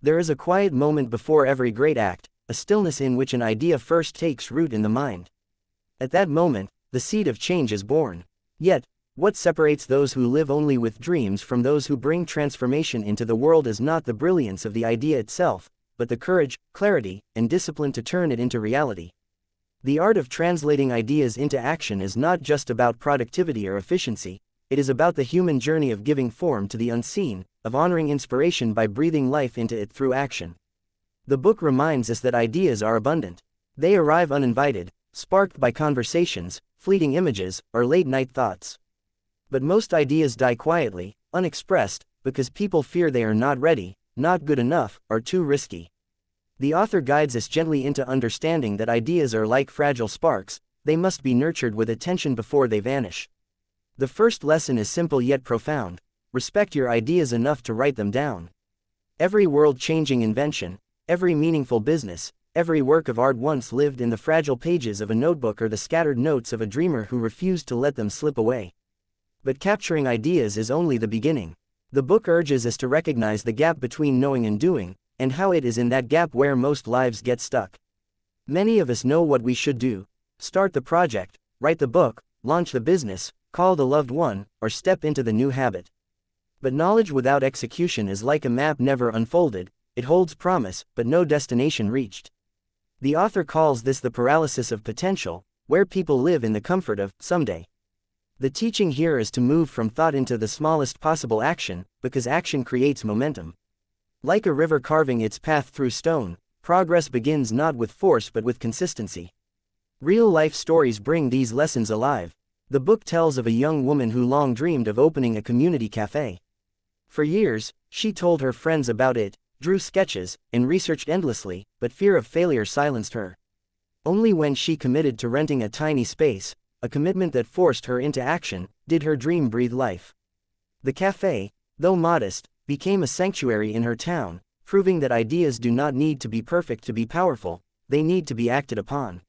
There is a quiet moment before every great act, a stillness in which an idea first takes root in the mind. At that moment, the seed of change is born. Yet, what separates those who live only with dreams from those who bring transformation into the world is not the brilliance of the idea itself, but the courage, clarity, and discipline to turn it into reality. The art of translating ideas into action is not just about productivity or efficiency, it is about the human journey of giving form to the unseen, of honoring inspiration by breathing life into it through action. The book reminds us that ideas are abundant. They arrive uninvited, sparked by conversations, fleeting images, or late-night thoughts. But most ideas die quietly, unexpressed, because people fear they are not ready, not good enough, or too risky. The author guides us gently into understanding that ideas are like fragile sparks, they must be nurtured with attention before they vanish. The first lesson is simple yet profound: respect your ideas enough to write them down. Every world-changing invention, every meaningful business, every work of art once lived in the fragile pages of a notebook or the scattered notes of a dreamer who refused to let them slip away. But capturing ideas is only the beginning. The book urges us to recognize the gap between knowing and doing, and how it is in that gap where most lives get stuck. Many of us know what we should do: start the project, write the book, launch the business, call the loved one, or step into the new habit. But knowledge without execution is like a map never unfolded, it holds promise, but no destination reached. The author calls this the paralysis of potential, where people live in the comfort of someday. The teaching here is to move from thought into the smallest possible action, because action creates momentum. Like a river carving its path through stone, progress begins not with force but with consistency. Real-life stories bring these lessons alive. The book tells of a young woman who long dreamed of opening a community cafe. For years, she told her friends about it, drew sketches, and researched endlessly, but fear of failure silenced her. Only when she committed to renting a tiny space, a commitment that forced her into action, did her dream breathe life. The cafe, though modest, became a sanctuary in her town, proving that ideas do not need to be perfect to be powerful, they need to be acted upon.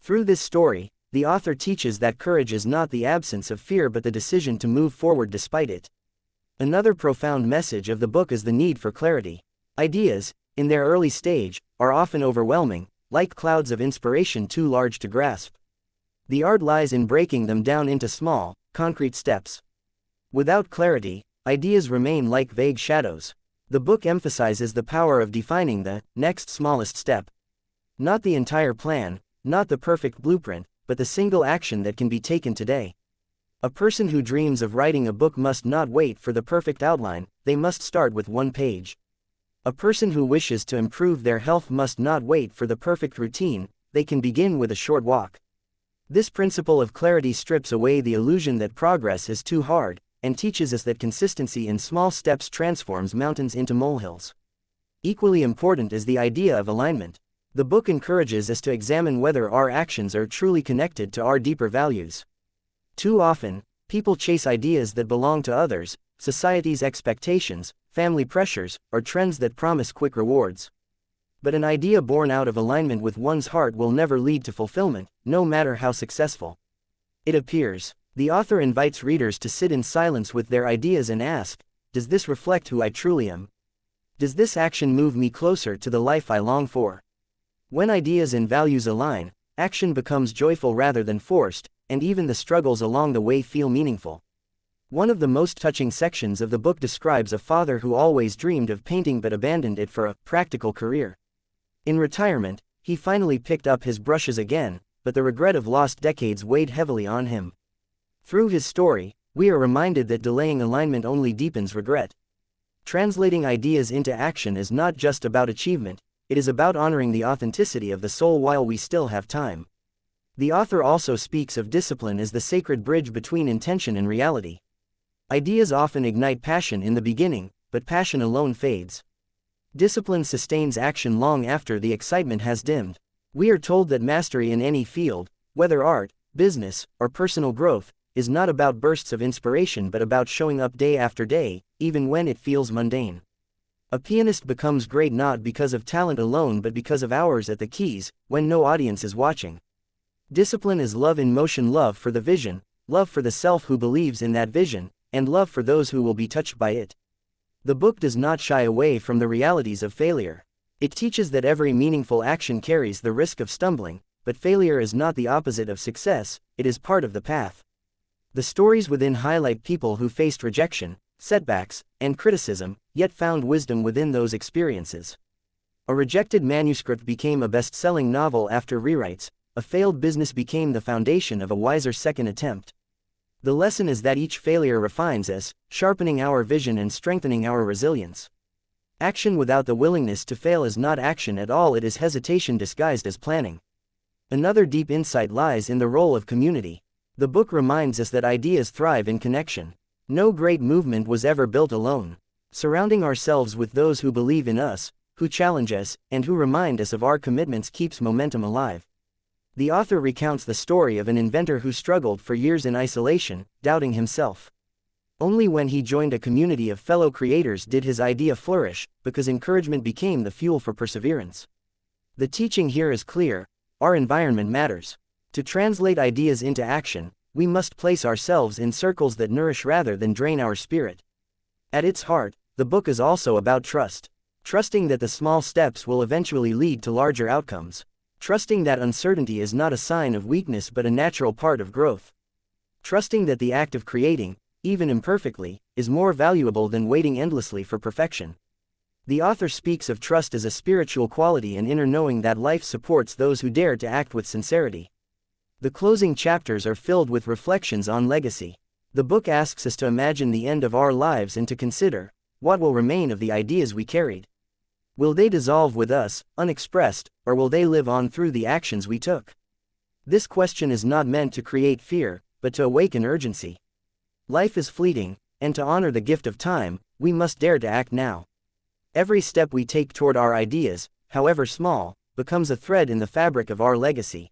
Through this story, the author teaches that courage is not the absence of fear but the decision to move forward despite it. Another profound message of the book is the need for clarity. Ideas, in their early stage, are often overwhelming, like clouds of inspiration too large to grasp. The art lies in breaking them down into small, concrete steps. Without clarity, ideas remain like vague shadows. The book emphasizes the power of defining the next smallest step. Not the entire plan, not the perfect blueprint, but the single action that can be taken today. A person who dreams of writing a book must not wait for the perfect outline, they must start with one page. A person who wishes to improve their health must not wait for the perfect routine, they can begin with a short walk. This principle of clarity strips away the illusion that progress is too hard, and teaches us that consistency in small steps transforms mountains into molehills. Equally important is the idea of alignment. The book encourages us to examine whether our actions are truly connected to our deeper values. Too often, people chase ideas that belong to others, society's expectations, family pressures, or trends that promise quick rewards. But an idea born out of alignment with one's heart will never lead to fulfillment, no matter how successful it appears. The author invites readers to sit in silence with their ideas and ask, does this reflect who I truly am? Does this action move me closer to the life I long for? When ideas and values align, action becomes joyful rather than forced, and even the struggles along the way feel meaningful. One of the most touching sections of the book describes a father who always dreamed of painting but abandoned it for a practical career. In retirement, he finally picked up his brushes again, but the regret of lost decades weighed heavily on him. Through his story, we are reminded that delaying alignment only deepens regret. Translating ideas into action is not just about achievement, it is about honoring the authenticity of the soul while we still have time. The author also speaks of discipline as the sacred bridge between intention and reality. Ideas often ignite passion in the beginning, but passion alone fades. Discipline sustains action long after the excitement has dimmed. We are told that mastery in any field, whether art, business, or personal growth, is not about bursts of inspiration but about showing up day after day, even when it feels mundane. A pianist becomes great not because of talent alone but because of hours at the keys, when no audience is watching. Discipline is love in motion, love for the vision, love for the self who believes in that vision, and love for those who will be touched by it. The book does not shy away from the realities of failure. It teaches that every meaningful action carries the risk of stumbling, but failure is not the opposite of success, it is part of the path. The stories within highlight people who faced rejection, setbacks, and criticism, yet found wisdom within those experiences. A rejected manuscript became a best-selling novel after rewrites, a failed business became the foundation of a wiser second attempt. The lesson is that each failure refines us, sharpening our vision and strengthening our resilience. Action without the willingness to fail is not action at all, it is hesitation disguised as planning. Another deep insight lies in the role of community. The book reminds us that ideas thrive in connection. No great movement was ever built alone. Surrounding ourselves with those who believe in us, who challenge us, and who remind us of our commitments keeps momentum alive. The author recounts the story of an inventor who struggled for years in isolation, doubting himself. Only when he joined a community of fellow creators did his idea flourish, because encouragement became the fuel for perseverance. The teaching here is clear: our environment matters. To translate ideas into action, we must place ourselves in circles that nourish rather than drain our spirit. At its heart, the book is also about trust. Trusting that the small steps will eventually lead to larger outcomes. Trusting that uncertainty is not a sign of weakness but a natural part of growth. Trusting that the act of creating, even imperfectly, is more valuable than waiting endlessly for perfection. The author speaks of trust as a spiritual quality and inner knowing that life supports those who dare to act with sincerity. The closing chapters are filled with reflections on legacy. The book asks us to imagine the end of our lives and to consider, what will remain of the ideas we carried? Will they dissolve with us, unexpressed, or will they live on through the actions we took? This question is not meant to create fear, but to awaken urgency. Life is fleeting, and to honor the gift of time, we must dare to act now. Every step we take toward our ideas, however small, becomes a thread in the fabric of our legacy.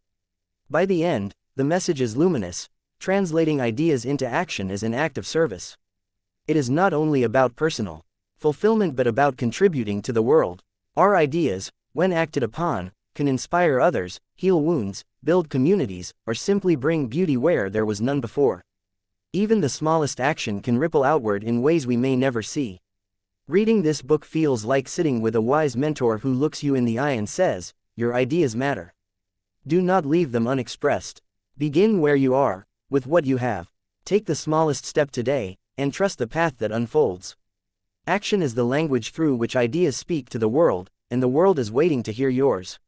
By the end, the message is luminous: translating ideas into action is an act of service. It is not only about personal fulfillment but about contributing to the world. Our ideas, when acted upon, can inspire others, heal wounds, build communities, or simply bring beauty where there was none before. Even the smallest action can ripple outward in ways we may never see. Reading this book feels like sitting with a wise mentor who looks you in the eye and says, "Your ideas matter. Do not leave them unexpressed. Begin where you are, with what you have. Take the smallest step today, and trust the path that unfolds." Action is the language through which ideas speak to the world, and the world is waiting to hear yours.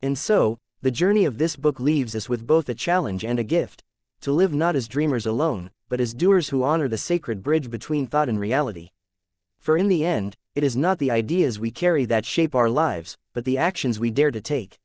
And so, the journey of this book leaves us with both a challenge and a gift: to live not as dreamers alone, but as doers who honor the sacred bridge between thought and reality. For in the end, it is not the ideas we carry that shape our lives, but the actions we dare to take.